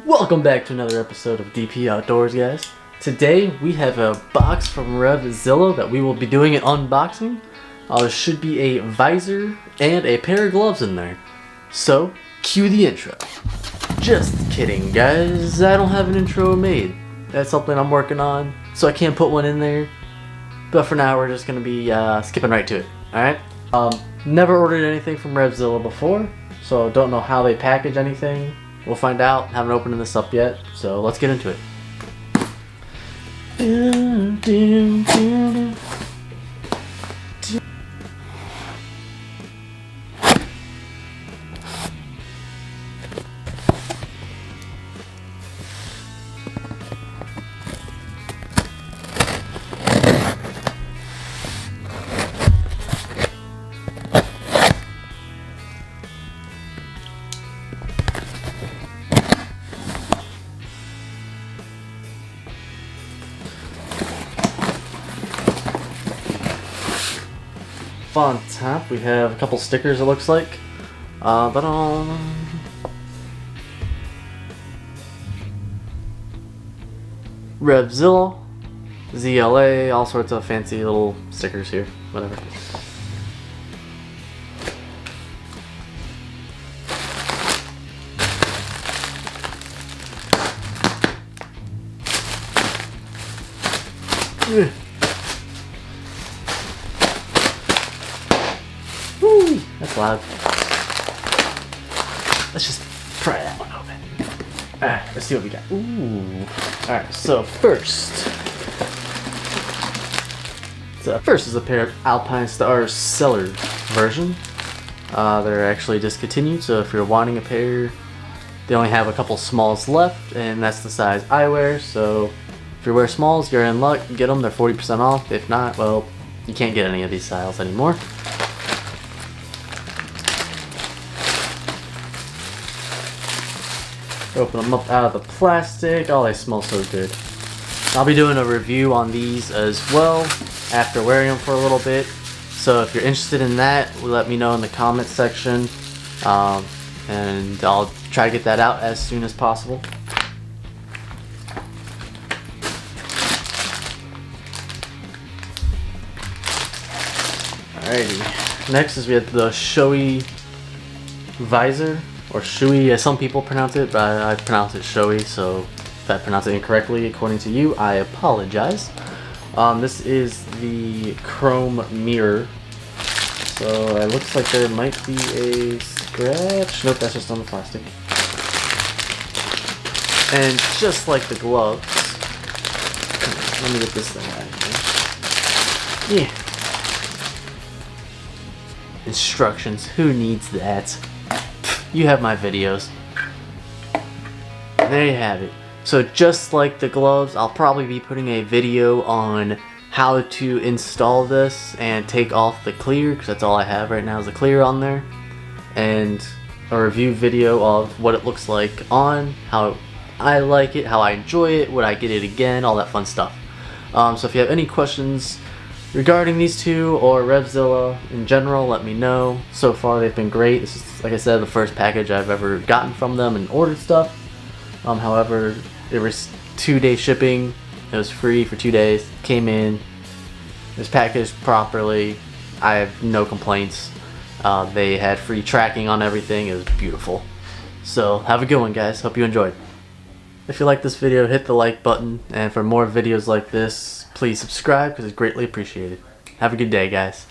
Welcome back to another episode of DP Outdoors, guys. Today we have a box from Revzilla that we will be doing an unboxing. There should be a visor and a pair of gloves in there. So, cue the intro. Just kidding, guys. I don't have an intro made. That's something I'm working on, so I can't put one in there. But for now, we're just going to be skipping right to it. Alright? Never ordered anything from Revzilla before, so don't know how they package anything. We'll find out. Haven't opened this up yet, so let's get into it. On top we have a couple stickers, it looks like. Revzilla, ZLA, all sorts of fancy little stickers here, whatever. Woo, that's loud. Let's just pry that one open. Alright, let's see what we got. Ooh. Alright, so first is a pair of Aplinestars seller version. They're actually discontinued, so if you're wanting a pair, they only have a couple smalls left, and that's the size I wear, so if you wear smalls, you're in luck. Get them, they're 40% off. If not, well, you can't get any of these styles anymore. Open them up out of the plastic. Oh, they smell so good. I'll be doing a review on these as well after wearing them for a little bit. So if you're interested in that, let me know in the comment section. And I'll try to get that out as soon as possible. Alrighty. Next is we have the Shoei visor. Or Shoei, as some people pronounce it, but I pronounce it Shoei, so if I pronounce it incorrectly according to you, I apologize. This is the chrome mirror. So it looks like there might be a scratch. Nope, that's just on the plastic. And just like the gloves, let me get this thing out of here. Yeah. Instructions, who needs that? You have my videos. There you have it. So just like the gloves, I'll probably be putting a video on how to install this and take off the clear, because that's all I have right now is the clear on there, and a review video of what it looks like on, how I like it, how I enjoy it, would I get it again, all that fun stuff. So if you have any questions regarding these two or Revzilla in general, let me know. So far they've been great. This is, like I said, the first package I've ever gotten from them and ordered stuff. However, it was 2-day shipping. It was free for 2 days. Came in. It was packaged properly. I have no complaints. They had free tracking on everything. It was beautiful. So have a good one, guys. Hope you enjoyed. If you like this video, hit the like button, and for more videos like this, please subscribe because it's greatly appreciated. Have a good day, guys.